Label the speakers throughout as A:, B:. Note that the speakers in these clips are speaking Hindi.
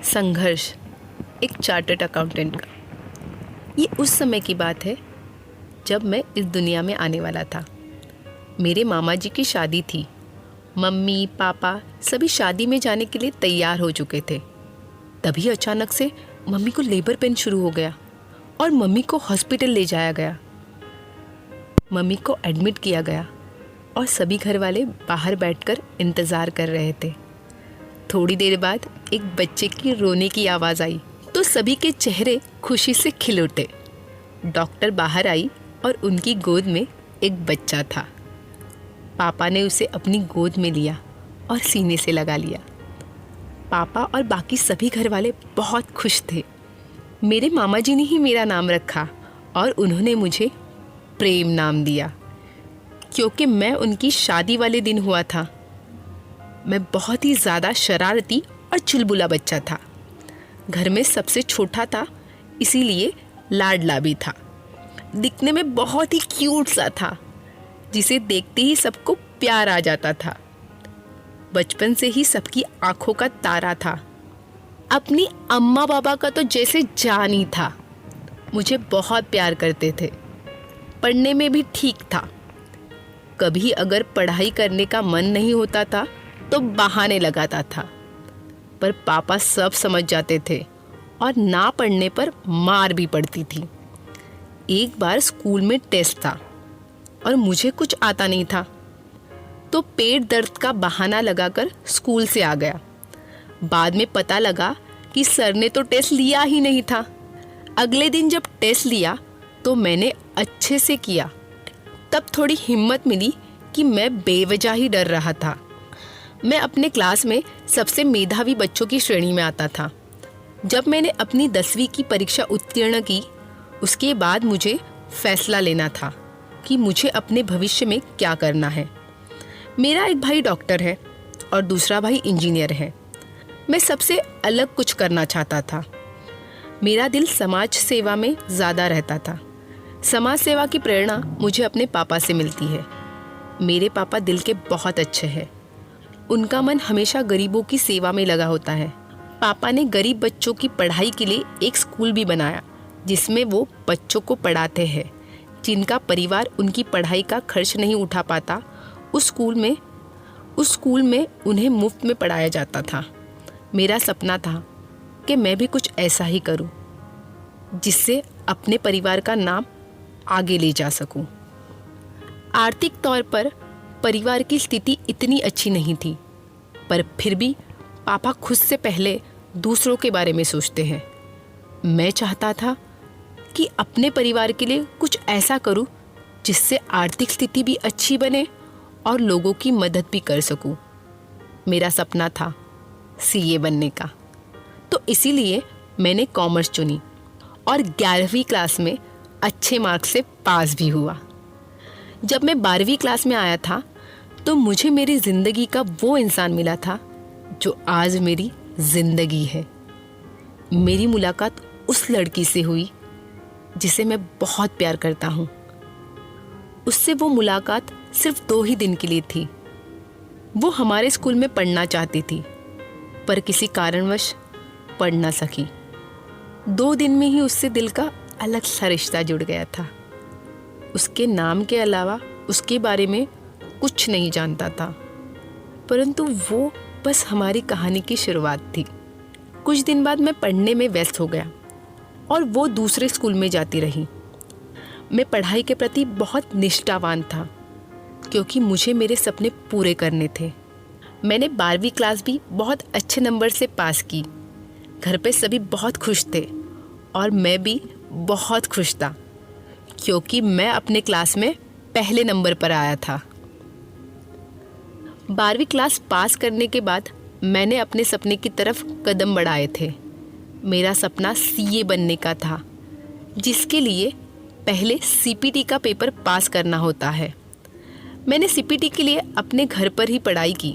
A: संघर्ष एक चार्टर्ड अकाउंटेंट का। ये उस समय की बात है जब मैं इस दुनिया में आने वाला था। मेरे मामा जी की शादी थी। मम्मी पापा सभी शादी में जाने के लिए तैयार हो चुके थे। तभी अचानक से मम्मी को लेबर पेन शुरू हो गया और मम्मी को हॉस्पिटल ले जाया गया। मम्मी को एडमिट किया गया और सभी घर वाले बाहर बैठकर इंतज़ार कर रहे थे। थोड़ी देर बाद एक बच्चे की रोने की आवाज़ आई तो सभी के चेहरे खुशी से खिल उठे। डॉक्टर बाहर आई और उनकी गोद में एक बच्चा था। पापा ने उसे अपनी गोद में लिया और सीने से लगा लिया। पापा और बाकी सभी घर वाले बहुत खुश थे। मेरे मामा जी ने ही मेरा नाम रखा और उन्होंने मुझे प्रेम नाम दिया क्योंकि मैं उनकी शादी वाले दिन हुआ था। मैं बहुत ही ज़्यादा शरारती और चुलबुला बच्चा था। घर में सबसे छोटा था, इसीलिए लाडला भी था। दिखने में बहुत ही क्यूट सा था, जिसे देखते ही सबको प्यार आ जाता था। बचपन से ही सबकी आंखों का तारा था। अपनी अम्मा पापा का तो जैसे जान ही था। मुझे बहुत प्यार करते थे। पढ़ने में भी ठीक था। कभी अगर पढ़ाई करने का मन नहीं होता था तो बहाने लगाता था, पर पापा सब समझ जाते थे और ना पढ़ने पर मार भी पड़ती थी। एक बार स्कूल में टेस्ट था और मुझे कुछ आता नहीं था, तो पेट दर्द का बहाना लगाकर स्कूल से आ गया। बाद में पता लगा कि सर ने तो टेस्ट लिया ही नहीं था। अगले दिन जब टेस्ट लिया तो मैंने अच्छे से किया। तब थोड़ी हिम्मत मिली कि मैं बेवजह ही डर रहा था। मैं अपने क्लास में सबसे मेधावी बच्चों की श्रेणी में आता था। जब मैंने अपनी 10वीं की परीक्षा उत्तीर्ण की, उसके बाद मुझे फैसला लेना था कि मुझे अपने भविष्य में क्या करना है। मेरा एक भाई डॉक्टर है और दूसरा भाई इंजीनियर है। मैं सबसे अलग कुछ करना चाहता था। मेरा दिल समाज सेवा में ज़्यादा रहता था। समाज सेवा की प्रेरणा मुझे अपने पापा से मिलती है। मेरे पापा दिल के बहुत अच्छे हैं। उनका मन हमेशा गरीबों की सेवा में लगा होता है। पापा ने गरीब बच्चों की पढ़ाई के लिए एक स्कूल भी बनाया, जिसमें वो बच्चों को पढ़ाते हैं जिनका परिवार उनकी पढ़ाई का खर्च नहीं उठा पाता। उस स्कूल में उन्हें मुफ्त में पढ़ाया जाता था। मेरा सपना था कि मैं भी कुछ ऐसा ही करूं, जिससे अपने परिवार का नाम आगे ले जा सकूं। आर्थिक तौर पर परिवार की स्थिति इतनी अच्छी नहीं थी, पर फिर भी पापा खुद से पहले दूसरों के बारे में सोचते हैं। मैं चाहता था कि अपने परिवार के लिए कुछ ऐसा करूं जिससे आर्थिक स्थिति भी अच्छी बने और लोगों की मदद भी कर सकूं। मेरा सपना था सीए बनने का, तो इसीलिए मैंने कॉमर्स चुनी और 11वीं क्लास में अच्छे मार्क्स से पास भी हुआ। जब मैं 12वीं क्लास में आया था तो मुझे मेरी ज़िंदगी का वो इंसान मिला था जो आज मेरी ज़िंदगी है। मेरी मुलाकात उस लड़की से हुई जिसे मैं बहुत प्यार करता हूँ। उससे वो मुलाकात सिर्फ 2 ही दिन के लिए थी। वो हमारे स्कूल में पढ़ना चाहती थी, पर किसी कारणवश पढ़ ना सकी। 2 दिन में ही उससे दिल का अलग सा रिश्ता जुड़ गया था। उसके नाम के अलावा उसके बारे में कुछ नहीं जानता था, परंतु वो बस हमारी कहानी की शुरुआत थी। कुछ दिन बाद मैं पढ़ने में व्यस्त हो गया और वो दूसरे स्कूल में जाती रही। मैं पढ़ाई के प्रति बहुत निष्ठावान था क्योंकि मुझे मेरे सपने पूरे करने थे। मैंने 12वीं क्लास भी बहुत अच्छे नंबर से पास की। घर पे सभी बहुत खुश थे और मैं भी बहुत खुश था क्योंकि मैं अपने क्लास में पहले नंबर पर आया था। 12वीं क्लास पास करने के बाद मैंने अपने सपने की तरफ कदम बढ़ाए थे। मेरा सपना सीए बनने का था, जिसके लिए पहले सीपीटी का पेपर पास करना होता है। मैंने सीपीटी के लिए अपने घर पर ही पढ़ाई की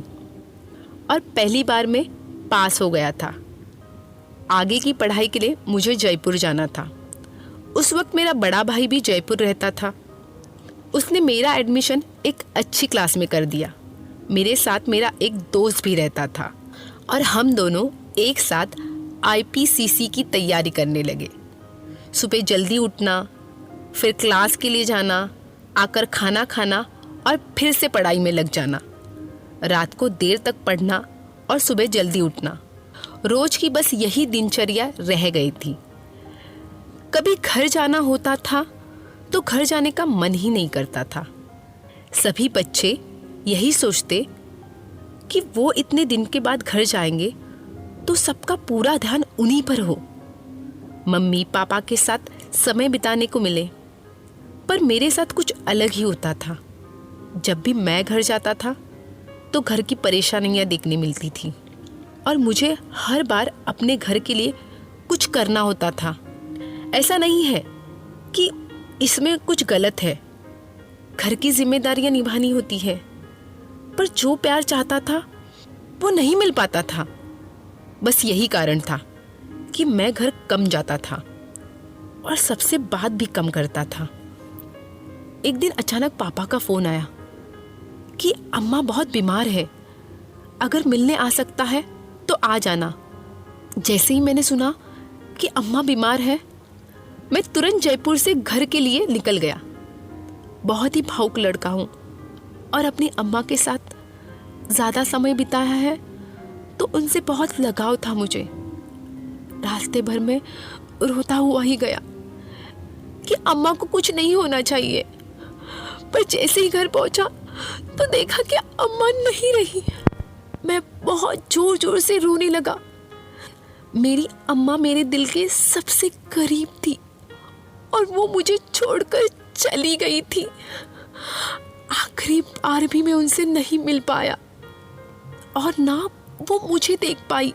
A: और पहली बार में पास हो गया था। आगे की पढ़ाई के लिए मुझे जयपुर जाना था। उस वक्त मेरा बड़ा भाई भी जयपुर रहता था। उसने मेरा एडमिशन एक अच्छी क्लास में कर दिया। मेरे साथ मेरा एक दोस्त भी रहता था और हम दोनों एक साथ आईपीसीसी की तैयारी करने लगे। सुबह जल्दी उठना, फिर क्लास के लिए जाना, आकर खाना खाना और फिर से पढ़ाई में लग जाना। रात को देर तक पढ़ना और सुबह जल्दी उठना, रोज की बस यही दिनचर्या रह गई थी। कभी घर जाना होता था तो घर जाने का मन ही नहीं करता था। सभी बच्चे यही सोचते कि वो इतने दिन के बाद घर जाएंगे तो सबका पूरा ध्यान उन्हीं पर हो, मम्मी पापा के साथ समय बिताने को मिले। पर मेरे साथ कुछ अलग ही होता था। जब भी मैं घर जाता था तो घर की परेशानियां देखने मिलती थी और मुझे हर बार अपने घर के लिए कुछ करना होता था। ऐसा नहीं है कि इसमें कुछ गलत है, घर की जिम्मेदारियां निभानी होती है, पर जो प्यार चाहता था वो नहीं मिल पाता था। बस यही कारण था कि मैं घर कम जाता था और सबसे बात भी कम करता था। एक दिन अचानक पापा का फोन आया कि अम्मा बहुत बीमार है, अगर मिलने आ सकता है तो आ जाना। जैसे ही मैंने सुना कि अम्मा बीमार है, मैं तुरंत जयपुर से घर के लिए निकल गया। बहुत ही भावुक लड़का हूँ और अपनी अम्मा के साथ ज़्यादा समय बिताया है तो उनसे बहुत लगाव था मुझे। रास्ते भर में रोता हुआ ही गया कि अम्मा को कुछ नहीं होना चाहिए, पर जैसे ही घर पहुंचा तो देखा कि अम्मा नहीं रही। मैं बहुत जोर जोर से रोने लगा। मेरी अम्मा मेरे दिल के सबसे करीब थी और वो मुझे छोड़कर चली गई थी। आखिरी बार भी मैं उनसे नहीं मिल पाया और ना वो मुझे देख पाई।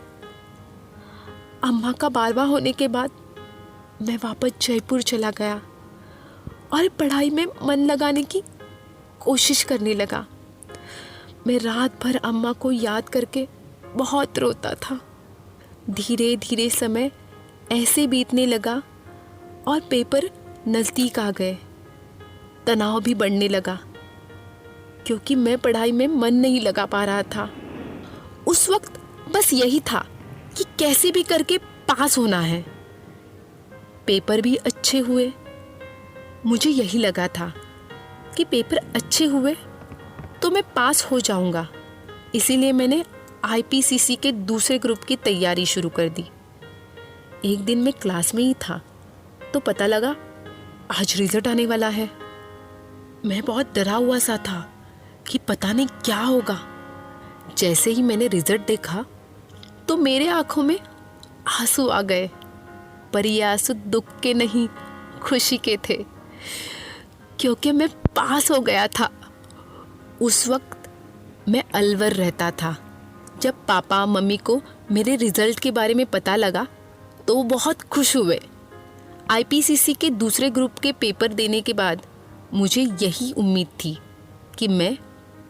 A: अम्मा का बारवा होने के बाद मैं वापस जयपुर चला गया और पढ़ाई में मन लगाने की कोशिश करने लगा। मैं रात भर अम्मा को याद करके बहुत रोता था। धीरे धीरे समय ऐसे बीतने लगा और पेपर नज़दीक आ गए। तनाव भी बढ़ने लगा क्योंकि मैं पढ़ाई में मन नहीं लगा पा रहा था। उस वक्त बस यही था कि कैसे भी करके पास होना है। पेपर भी अच्छे हुए। मुझे यही लगा था कि पेपर अच्छे हुए तो मैं पास हो जाऊंगा। इसीलिए मैंने आईपीसीसी के दूसरे ग्रुप की तैयारी शुरू कर दी। एक दिन मैं क्लास में ही था तो पता लगा आज रिजल्ट आने वाला है। मैं बहुत डरा हुआ सा था कि पता नहीं क्या होगा। जैसे ही मैंने रिजल्ट देखा तो मेरे आंखों में आंसू आ गए, पर ये आंसू दुख के नहीं, खुशी के थे, क्योंकि मैं पास हो गया था। उस वक्त मैं अलवर रहता था। जब पापा मम्मी को मेरे रिजल्ट के बारे में पता लगा तो वो बहुत खुश हुए। आईपीसीसी के दूसरे ग्रुप के पेपर देने के बाद मुझे यही उम्मीद थी कि मैं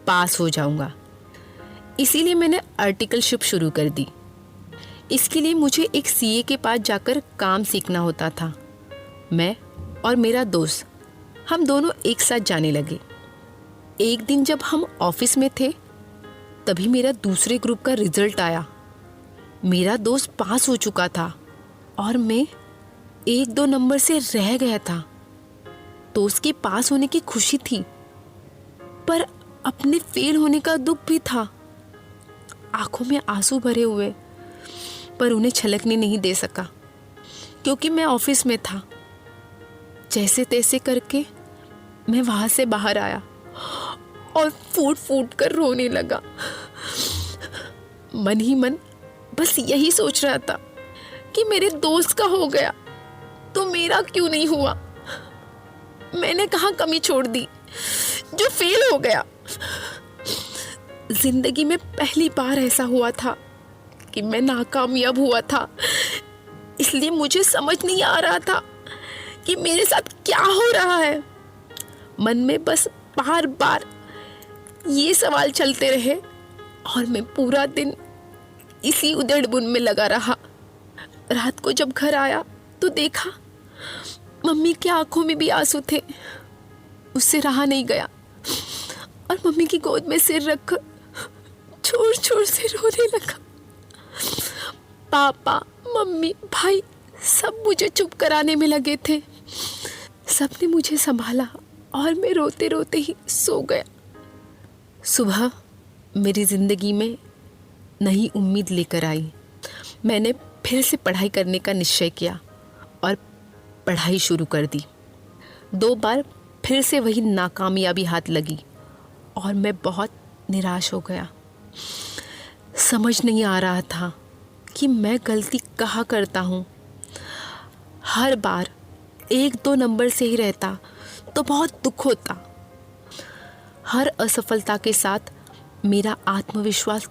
A: पास हो जाऊंगा। इसीलिए मैंने आर्टिकलशिप शुरू कर दी। इसके लिए मुझे एक सीए के पास जाकर काम सीखना होता था। मैं और मेरा दोस्त हम दोनों एक साथ जाने लगे। एक दिन जब हम ऑफिस में थे तभी मेरा दूसरे ग्रुप का रिजल्ट आया। मेरा दोस्त पास हो चुका था और मैं 1-2 नंबर से रह गया था। दोस्त के पास होने की खुशी थी, पर अपने फेल होने का दुख भी था। आंखों में आंसू भरे हुए, पर उन्हें छलकने नहीं दे सका क्योंकि मैं ऑफिस में था। जैसे तैसे करके मैं वहां से बाहर आया और फूट फूट कर रोने लगा। मन ही मन बस यही सोच रहा था कि मेरे दोस्त का हो गया तो मेरा क्यों नहीं हुआ। मैंने कहाँ कमी छोड़ दी जो फेल हो गया। जिंदगी में पहली बार ऐसा हुआ था कि मैं नाकामयाब हुआ था। इसलिए मुझे समझ नहीं आ रहा था कि मेरे साथ क्या हो रहा है। मन में बस बार बार ये सवाल चलते रहे और मैं पूरा दिन इसी उधेड़-बुन में लगा रहा। रात को जब घर आया तो देखा मम्मी की आंखों में भी आंसू थे। उससे रहा नहीं गया और मम्मी की गोद में सिर रखकर जोर जोर से रोने लगा। पापा मम्मी भाई सब मुझे चुप कराने में लगे थे। सबने मुझे संभाला और मैं रोते रोते ही सो गया। सुबह मेरी ज़िंदगी में नई उम्मीद लेकर आई। मैंने फिर से पढ़ाई करने का निश्चय किया और पढ़ाई शुरू कर दी। 2 बार फिर से वही नाकामयाबी हाथ लगी और मैं बहुत निराश हो गया। समझ नहीं आ रहा था कि मैं गलती कहाँ करता हूँ। हर बार 1-2 नंबर से ही रहता तो बहुत दुख होता। हर असफलता के साथ मेरा आत्मविश्वास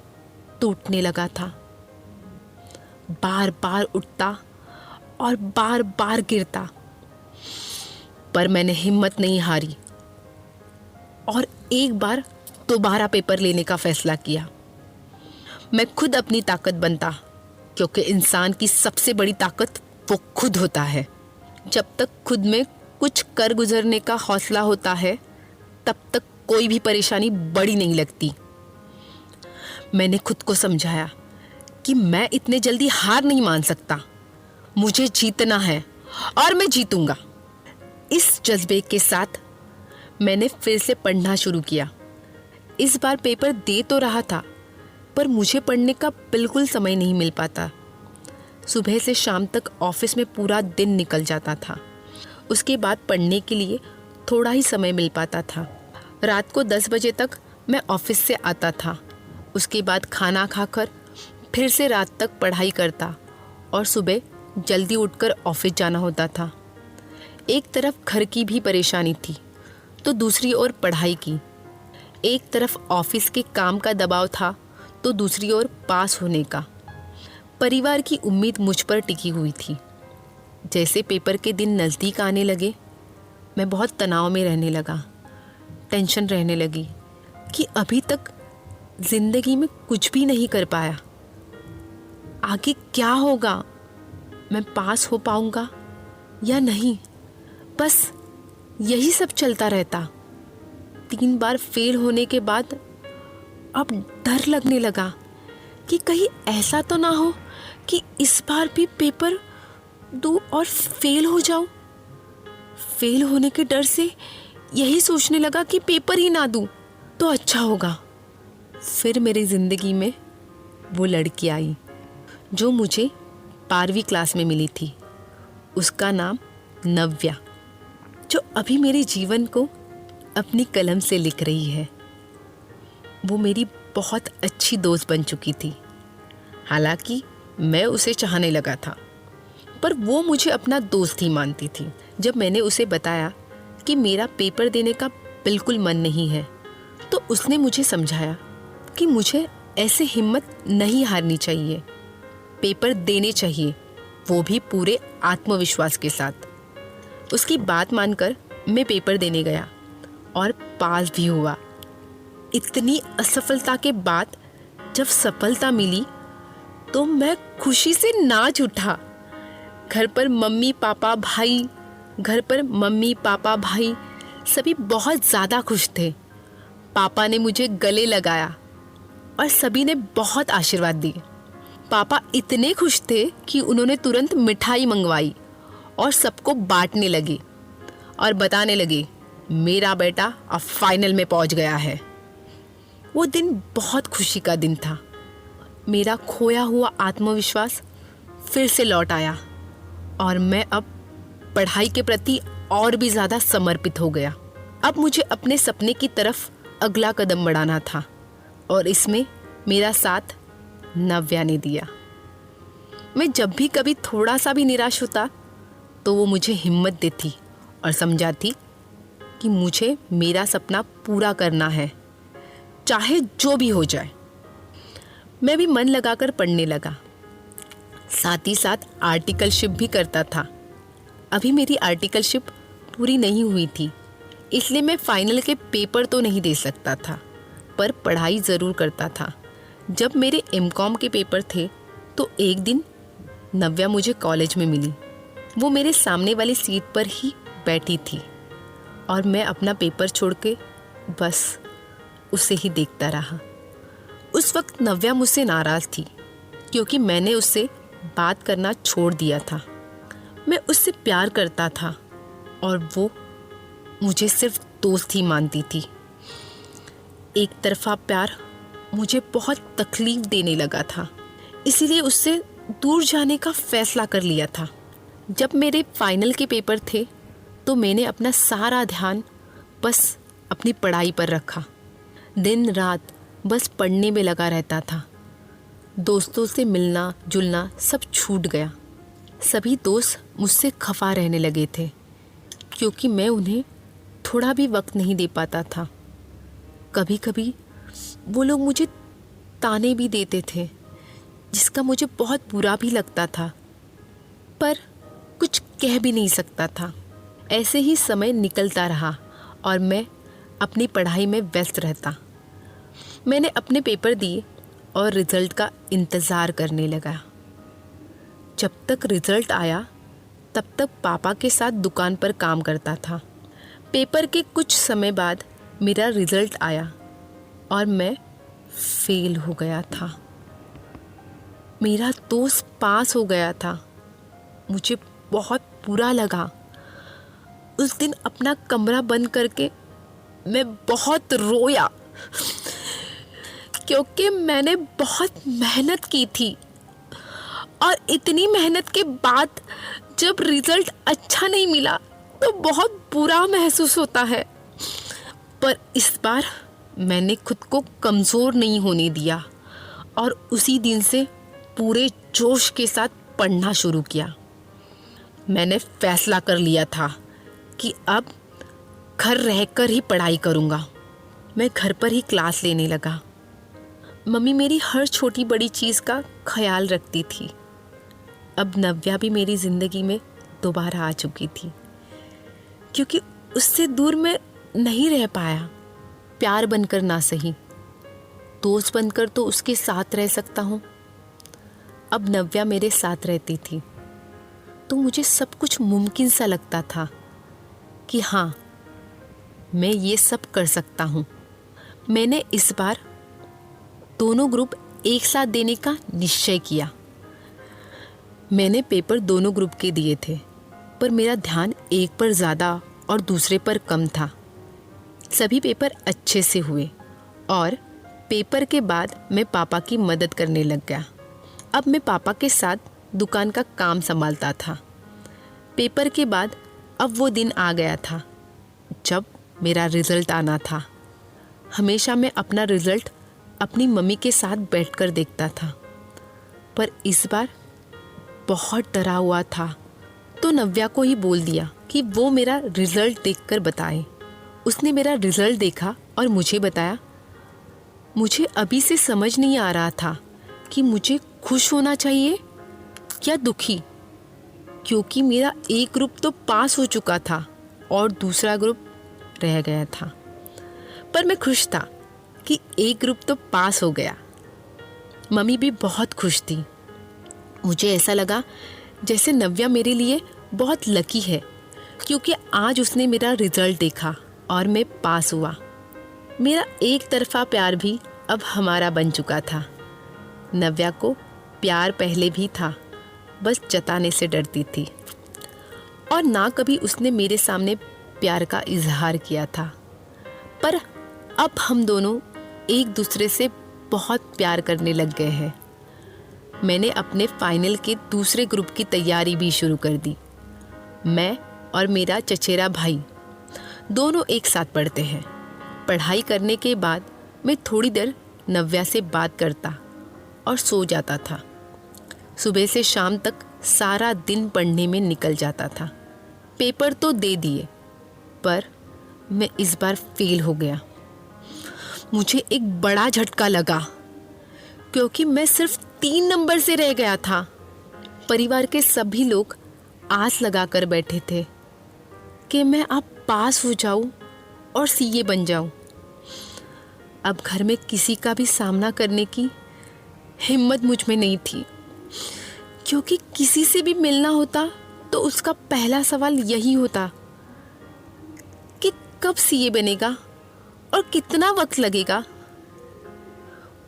A: टूटने लगा था। बार बार उठता और बार बार गिरता, पर मैंने हिम्मत नहीं हारी और एक बार दोबारा पेपर लेने का फैसला किया। मैं खुद अपनी ताकत बनता, क्योंकि इंसान की सबसे बड़ी ताकत वो खुद होता है। जब तक खुद में कुछ कर गुजरने का हौसला होता है, तब तक कोई भी परेशानी बड़ी नहीं लगती। मैंने खुद को समझाया कि मैं इतने जल्दी हार नहीं मान सकता। मुझे जीतना है और मैं जीतूंगा। इस जज्बे के साथ मैंने फिर से पढ़ना शुरू किया। इस बार पेपर दे तो रहा था, पर मुझे पढ़ने का बिल्कुल समय नहीं मिल पाता। सुबह से शाम तक ऑफिस में पूरा दिन निकल जाता था। उसके बाद पढ़ने के लिए थोड़ा ही समय मिल पाता था। रात को 10 बजे तक मैं ऑफिस से आता था। उसके बाद खाना खाकर फिर से रात तक पढ़ाई करता और सुबह जल्दी उठकर ऑफिस जाना होता था। एक तरफ घर की भी परेशानी थी तो दूसरी ओर पढ़ाई की। एक तरफ ऑफिस के काम का दबाव था तो दूसरी ओर पास होने का। परिवार की उम्मीद मुझ पर टिकी हुई थी। जैसे पेपर के दिन नज़दीक आने लगे, मैं बहुत तनाव में रहने लगा। टेंशन रहने लगी कि अभी तक ज़िंदगी में कुछ भी नहीं कर पाया। आगे क्या होगा? मैं पास हो पाऊंगा या नहीं? बस यही सब चलता रहता। 3 बार फेल होने के बाद अब डर लगने लगा कि कहीं ऐसा तो ना हो कि इस बार भी पेपर दूं और फेल हो जाऊं। फेल होने के डर से यही सोचने लगा कि पेपर ही ना दूं तो अच्छा होगा। फिर मेरी ज़िंदगी में वो लड़की आई जो मुझे 12वीं क्लास में मिली थी। उसका नाम नव्या, जो अभी मेरे जीवन को अपनी कलम से लिख रही है। वो मेरी बहुत अच्छी दोस्त बन चुकी थी। हालांकि मैं उसे चाहने लगा था, पर वो मुझे अपना दोस्त ही मानती थी। जब मैंने उसे बताया कि मेरा पेपर देने का बिल्कुल मन नहीं है, तो उसने मुझे समझाया कि मुझे ऐसे हिम्मत नहीं हारनी चाहिए। पेपर देने चाहिए, वो भी पूरे आत्मविश्वास के साथ। उसकी बात मानकर मैं पेपर देने गया और पास भी हुआ। इतनी असफलता के बाद जब सफलता मिली तो मैं खुशी से नाच उठा। घर पर मम्मी पापा भाई सभी बहुत ज़्यादा खुश थे। पापा ने मुझे गले लगाया और सभी ने बहुत आशीर्वाद दिए। पापा इतने खुश थे कि उन्होंने तुरंत मिठाई मंगवाई और सबको बांटने लगे और बताने लगे, मेरा बेटा अब फाइनल में पहुंच गया है। वो दिन बहुत खुशी का दिन था। मेरा खोया हुआ आत्मविश्वास फिर से लौट आया और मैं अब पढ़ाई के प्रति और भी ज़्यादा समर्पित हो गया। अब मुझे अपने सपने की तरफ अगला कदम बढ़ाना था और इसमें मेरा साथ नव्या ने दिया। मैं जब भी कभी थोड़ा सा भी निराश होता तो वो मुझे हिम्मत देती और समझाती कि मुझे मेरा सपना पूरा करना है, चाहे जो भी हो जाए। मैं भी मन लगाकर पढ़ने लगा। साथ ही साथ आर्टिकलशिप भी करता था। अभी मेरी आर्टिकलशिप पूरी नहीं हुई थी, इसलिए मैं फाइनल के पेपर तो नहीं दे सकता था, पर पढ़ाई ज़रूर करता था। जब मेरे एमकॉम के पेपर थे तो एक दिन नव्या मुझे कॉलेज में मिली। वो मेरे सामने वाली सीट पर ही बैठी थी और मैं अपना पेपर छोड़ के बस उसे ही देखता रहा। उस वक्त नव्या मुझसे नाराज़ थी क्योंकि मैंने उससे बात करना छोड़ दिया था। मैं उससे प्यार करता था और वो मुझे सिर्फ दोस्त ही मानती थी। एक तरफा प्यार मुझे बहुत तकलीफ देने लगा था, इसीलिए उससे दूर जाने का फैसला कर लिया था। जब मेरे फाइनल के पेपर थे तो मैंने अपना सारा ध्यान बस अपनी पढ़ाई पर रखा। दिन रात बस पढ़ने में लगा रहता था। दोस्तों से मिलना जुलना सब छूट गया। सभी दोस्त मुझसे खफा रहने लगे थे क्योंकि मैं उन्हें थोड़ा भी वक्त नहीं दे पाता था। कभी कभी वो लोग मुझे ताने भी देते थे, जिसका मुझे बहुत बुरा भी लगता था, पर कुछ कह भी नहीं सकता था। ऐसे ही समय निकलता रहा और मैं अपनी पढ़ाई में व्यस्त रहता। मैंने अपने पेपर दिए और रिज़ल्ट का इंतज़ार करने लगा। जब तक रिज़ल्ट आया तब तक पापा के साथ दुकान पर काम करता था। पेपर के कुछ समय बाद मेरा रिज़ल्ट आया और मैं फेल हो गया था। मेरा दोस्त पास हो गया था। मुझे बहुत बुरा लगा। उस दिन अपना कमरा बंद करके मैं बहुत रोया क्योंकि मैंने बहुत मेहनत की थी और इतनी मेहनत के बाद जब रिज़ल्ट अच्छा नहीं मिला तो बहुत बुरा महसूस होता है। पर इस बार मैंने खुद को कमज़ोर नहीं होने दिया और उसी दिन से पूरे जोश के साथ पढ़ना शुरू किया। मैंने फैसला कर लिया था कि अब घर रहकर ही पढ़ाई करूँगा। मैं घर पर ही क्लास लेने लगा। मम्मी मेरी हर छोटी बड़ी चीज़ का ख्याल रखती थी। अब नव्या भी मेरी ज़िंदगी में दोबारा आ चुकी थी, क्योंकि उससे दूर मैं नहीं रह पाया। प्यार बनकर ना सही, दोस्त बनकर तो उसके साथ रह सकता हूँ। अब नव्या मेरे साथ रहती थी तो मुझे सब कुछ मुमकिन सा लगता था कि हाँ, मैं ये सब कर सकता हूँ। मैंने इस बार दोनों ग्रुप एक साथ देने का निश्चय किया। मैंने पेपर दोनों ग्रुप के दिए थे, पर मेरा ध्यान एक पर ज़्यादा और दूसरे पर कम था। सभी पेपर अच्छे से हुए और पेपर के बाद मैं पापा की मदद करने लग गया। अब मैं पापा के साथ दुकान का काम संभालता था। पेपर के बाद अब वो दिन आ गया था जब मेरा रिज़ल्ट आना था। हमेशा मैं अपना रिज़ल्ट अपनी मम्मी के साथ बैठकर देखता था, पर इस बार बहुत डरा हुआ था तो नव्या को ही बोल दिया कि वो मेरा रिज़ल्ट देखकर बताए। उसने मेरा रिज़ल्ट देखा और मुझे बताया। मुझे अभी से समझ नहीं आ रहा था कि मुझे खुश होना चाहिए या दुखी, क्योंकि मेरा एक ग्रुप तो पास हो चुका था और दूसरा ग्रुप रह गया था। पर मैं खुश था कि एक ग्रुप तो पास हो गया। मम्मी भी बहुत खुश थी। मुझे ऐसा लगा जैसे नव्या मेरे लिए बहुत लकी है, क्योंकि आज उसने मेरा रिज़ल्ट देखा और मैं पास हुआ। मेरा एक तरफा प्यार भी अब हमारा बन चुका था। नव्या को प्यार पहले भी था, बस जताने से डरती थी और ना कभी उसने मेरे सामने प्यार का इजहार किया था। पर अब हम दोनों एक दूसरे से बहुत प्यार करने लग गए हैं। मैंने अपने फाइनल के दूसरे ग्रुप की तैयारी भी शुरू कर दी। मैं और मेरा चचेरा भाई दोनों एक साथ पढ़ते हैं। पढ़ाई करने के बाद मैं थोड़ी देर नव्या से बात करता और सो जाता था। सुबह से शाम तक सारा दिन पढ़ने में निकल जाता था। पेपर तो दे दिए, पर मैं इस बार फेल हो गया। मुझे एक बड़ा झटका लगा क्योंकि मैं सिर्फ 3 नंबर से रह गया था। परिवार के सभी लोग आस लगाकर बैठे थे कि मैं अब पास हो जाऊं और सीए बन जाऊं। अब घर में किसी का भी सामना करने की हिम्मत मुझ में नहीं थी, क्योंकि किसी से भी मिलना होता तो उसका पहला सवाल यही होता कि कब सीए बनेगा और कितना वक्त लगेगा।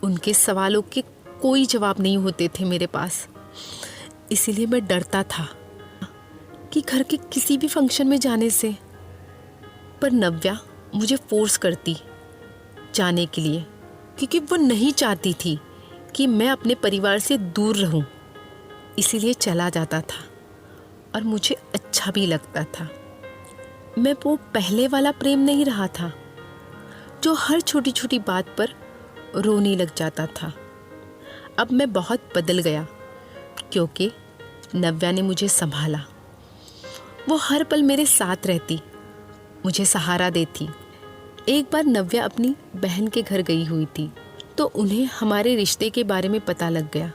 A: उनके सवालों के कोई जवाब नहीं होते थे मेरे पास, इसीलिए मैं डरता था कि घर के किसी भी फंक्शन में जाने से। पर नव्या मुझे फोर्स करती जाने के लिए, क्योंकि वो नहीं चाहती थी कि मैं अपने परिवार से दूर रहूं। इसीलिए चला जाता था और मुझे अच्छा भी लगता था। मैं वो पहले वाला प्रेम नहीं रहा था जो हर छोटी छोटी बात पर रोने लग जाता था। अब मैं बहुत बदल गया क्योंकि नव्या ने मुझे संभाला। वो हर पल मेरे साथ रहती, मुझे सहारा देती। एक बार नव्या अपनी बहन के घर गई हुई थी, तो उन्हें हमारे रिश्ते के बारे में पता लग गया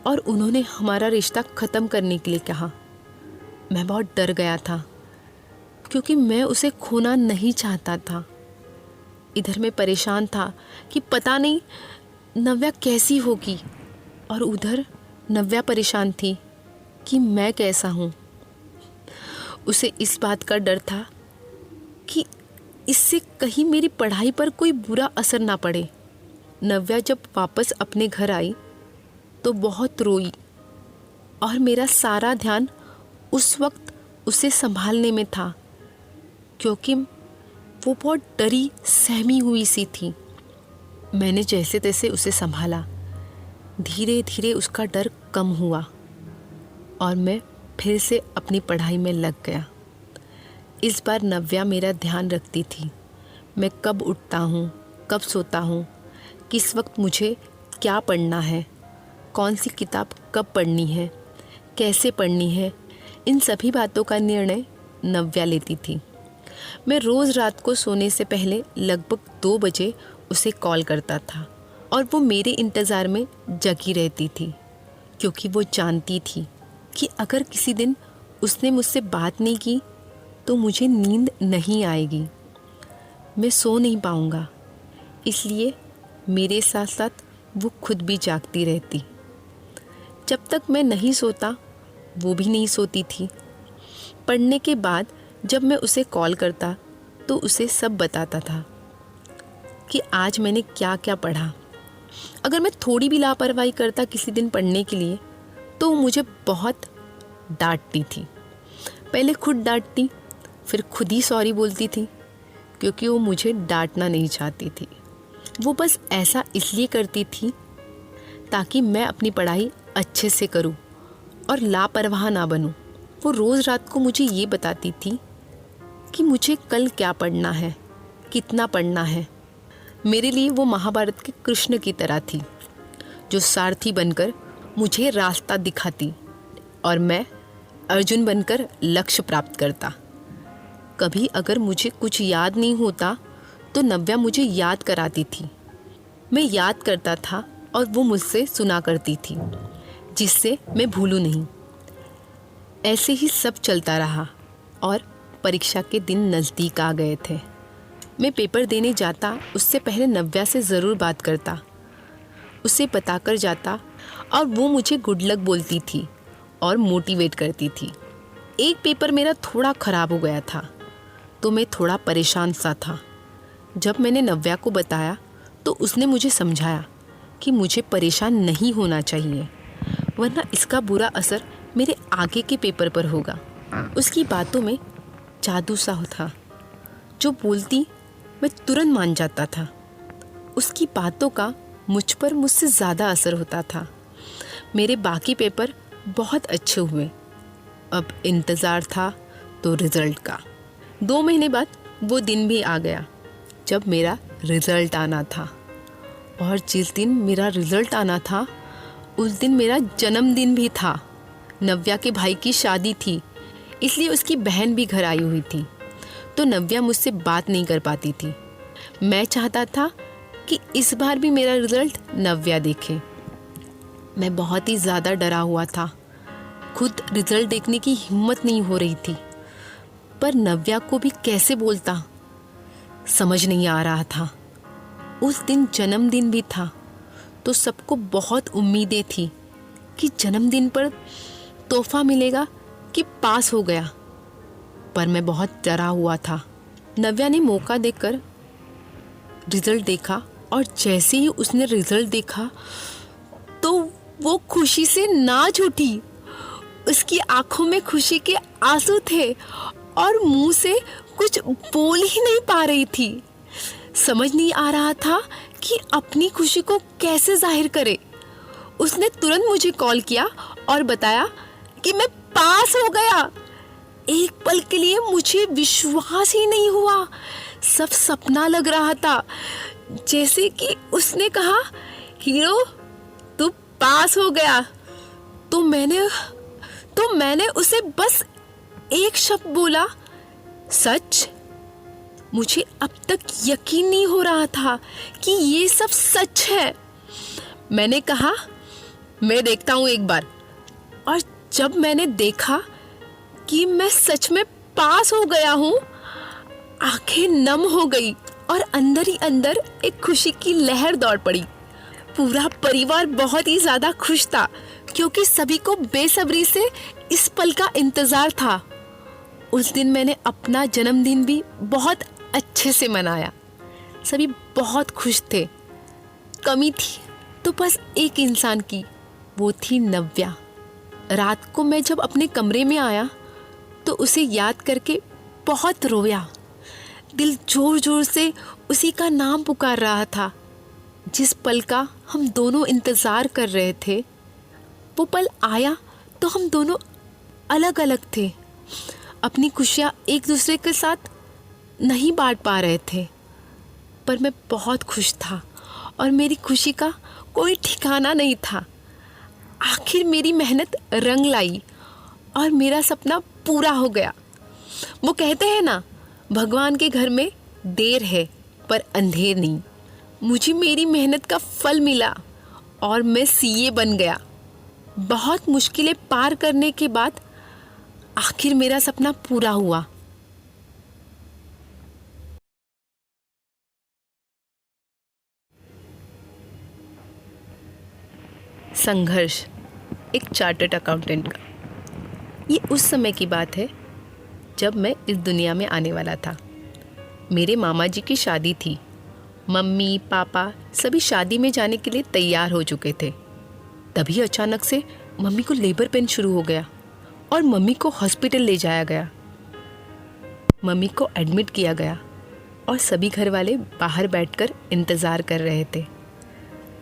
A: और उन्होंने हमारा रिश्ता ख़त्म करने के लिए कहा। मैं बहुत डर गया था क्योंकि मैं उसे खोना नहीं चाहता था। इधर मैं परेशान था कि पता नहीं नव्या कैसी होगी, और उधर नव्या परेशान थी कि मैं कैसा हूँ। उसे इस बात का डर था कि इससे कहीं मेरी पढ़ाई पर कोई बुरा असर ना पड़े। नव्या जब वापस अपने घर आई तो बहुत रोई और मेरा सारा ध्यान उस वक्त उसे संभालने में था, क्योंकि वो बहुत डरी सहमी हुई सी थी। मैंने जैसे तैसे उसे संभाला। धीरे धीरे उसका डर कम हुआ और मैं फिर से अपनी पढ़ाई में लग गया। इस बार नव्या मेरा ध्यान रखती थी। मैं कब उठता हूँ, कब सोता हूँ, किस वक्त मुझे क्या पढ़ना है, कौन सी किताब कब पढ़नी है, कैसे पढ़नी है, इन सभी बातों का निर्णय नव्या लेती थी। मैं रोज़ रात को सोने से पहले लगभग 2 बजे उसे कॉल करता था और वो मेरे इंतज़ार में जगी रहती थी, क्योंकि वो जानती थी कि अगर किसी दिन उसने मुझसे बात नहीं की तो मुझे नींद नहीं आएगी, मैं सो नहीं पाऊँगा। इसलिए मेरे साथ साथ वो खुद भी जागती रहती। जब तक मैं नहीं सोता वो भी नहीं सोती थी। पढ़ने के बाद जब मैं उसे कॉल करता तो उसे सब बताता था कि आज मैंने क्या क्या पढ़ा। अगर मैं थोड़ी भी लापरवाही करता किसी दिन पढ़ने के लिए तो वो मुझे बहुत डांटती थी। पहले खुद डांटती, फिर खुद ही सॉरी बोलती थी, क्योंकि वो मुझे डांटना नहीं चाहती थी। वो बस ऐसा इसलिए करती थी ताकि मैं अपनी पढ़ाई अच्छे से करूं और लापरवाह ना बनूं। वो रोज़ रात को मुझे ये बताती थी कि मुझे कल क्या पढ़ना है, कितना पढ़ना है। मेरे लिए वो महाभारत के कृष्ण की तरह थी, जो सारथी बनकर मुझे रास्ता दिखाती और मैं अर्जुन बनकर लक्ष्य प्राप्त करता। कभी अगर मुझे कुछ याद नहीं होता तो नव्या मुझे याद कराती थी। मैं याद करता था और वो मुझसे सुना करती थी, जिससे मैं भूलूं नहीं। ऐसे ही सब चलता रहा और परीक्षा के दिन नज़दीक आ गए थे। मैं पेपर देने जाता उससे पहले नव्या से ज़रूर बात करता, उसे बताकर जाता और वो मुझे गुड लक बोलती थी और मोटिवेट करती थी। एक पेपर मेरा थोड़ा ख़राब हो गया था तो मैं थोड़ा परेशान सा था। जब मैंने नव्या को बताया तो उसने मुझे समझाया कि मुझे परेशान नहीं होना चाहिए, वरना इसका बुरा असर मेरे आगे के पेपर पर होगा। उसकी बातों में जादू सा था, जो बोलती मैं तुरंत मान जाता था। उसकी बातों का मुझ पर मुझसे ज़्यादा असर होता था। मेरे बाकी पेपर बहुत अच्छे हुए। अब इंतज़ार था तो रिज़ल्ट का। 2 महीने बाद वो दिन भी आ गया जब मेरा रिज़ल्ट आना था। और जिस दिन मेरा रिज़ल्ट आना था उस दिन मेरा जन्मदिन भी था। नव्या के भाई की शादी थी, इसलिए उसकी बहन भी घर आई हुई थी, तो नव्या मुझसे बात नहीं कर पाती थी। मैं चाहता था कि इस बार भी मेरा रिज़ल्ट नव्या देखे। मैं बहुत ही ज़्यादा डरा हुआ था। खुद रिज़ल्ट देखने की हिम्मत नहीं हो रही थी, पर नव्या को भी कैसे बोलता समझ नहीं आ रहा था। उस दिन जन्मदिन भी था, तो सबको बहुत उम्मीदें थी कि जन्मदिन पर तोहफा मिलेगा कि पास हो गया, पर मैं बहुत डरा हुआ था। नव्या ने मौका देकर रिज़ल्ट देखा और जैसे ही उसने रिज़ल्ट देखा तो वो खुशी से नाच उठी उसकी आंखों में खुशी के आंसू थे और मुंह से कुछ बोल ही नहीं पा रही थी। समझ नहीं आ रहा था कि अपनी खुशी को कैसे जाहिर करे। उसने तुरंत मुझे कॉल किया और बताया कि मैं पास हो गया। एक पल के लिए मुझे विश्वास ही नहीं हुआ। सब सपना लग रहा था। जैसे कि उसने कहा, हीरो तू पास हो गया। तो मैंने उसे बस एक शब्द बोला, सच। मुझे अब तक यकीन नहीं हो रहा था कि ये सब सच है। मैंने कहा, मैं देखता हूँ एक बार। और जब मैंने देखा कि मैं सच में पास हो गया हूँ, आंखें नम हो गई और अंदर ही अंदर एक खुशी की लहर दौड़ पड़ी। पूरा परिवार बहुत ही ज्यादा खुश था क्योंकि सभी को बेसब्री से इस पल का इंतजार था। उस दिन मैंने अपना जन्मदिन भी बहुत अच्छे से मनाया। सभी बहुत खुश थे। कमी थी तो बस एक इंसान की, वो थी नव्या। रात को मैं जब अपने कमरे में आया तो उसे याद करके बहुत रोया। दिल जोर जोर से उसी का नाम पुकार रहा था। जिस पल का हम दोनों इंतजार कर रहे थे, वो पल आया तो हम दोनों अलग अलग थे। अपनी खुशियाँ एक दूसरे के साथ नहीं बांट पा रहे थे, पर मैं बहुत खुश था और मेरी खुशी का कोई ठिकाना नहीं था। आखिर मेरी मेहनत रंग लाई और मेरा सपना पूरा हो गया। वो कहते हैं ना, भगवान के घर में देर है पर अंधेर नहीं। मुझे मेरी मेहनत का फल मिला और मैं सीए बन गया। बहुत मुश्किलें पार करने के बाद आखिर मेरा सपना पूरा हुआ। संघर्ष एक चार्टर्ड अकाउंटेंट का। ये उस समय की बात है जब मैं इस दुनिया में आने वाला था। मेरे मामा जी की शादी थी। मम्मी पापा सभी शादी में जाने के लिए तैयार हो चुके थे। तभी अचानक से मम्मी को लेबर पेन शुरू हो गया और मम्मी को हॉस्पिटल ले जाया गया। मम्मी को एडमिट किया गया और सभी घर वाले बाहर बैठकर इंतज़ार कर रहे थे।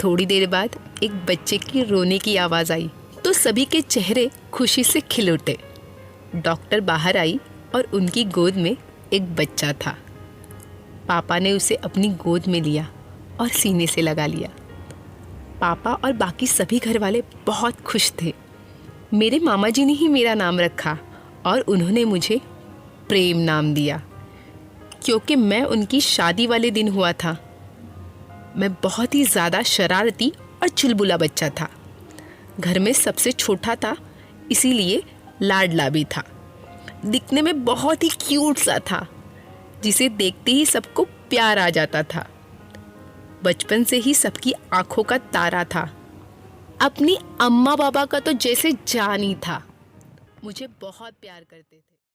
A: थोड़ी देर बाद एक बच्चे की रोने की आवाज़ आई तो सभी के चेहरे खुशी से खिल उठे। डॉक्टर बाहर आई और उनकी गोद में एक बच्चा था। पापा ने उसे अपनी गोद में लिया और सीने से लगा लिया। पापा और बाकी सभी घर वाले बहुत खुश थे। मेरे मामा जी ने ही मेरा नाम रखा और उन्होंने मुझे प्रेम नाम दिया क्योंकि मैं उनकी शादी वाले दिन हुआ था। मैं बहुत ही ज़्यादा शरारती और चुलबुला बच्चा था। घर में सबसे छोटा था, इसीलिए लाडला भी था। दिखने में बहुत ही क्यूट सा था, जिसे देखते ही सबको प्यार आ जाता था। बचपन से ही सबकी आंखों का तारा था। अपनी अम्मा बाबा का तो जैसे जान ही था। मुझे बहुत प्यार करते थे।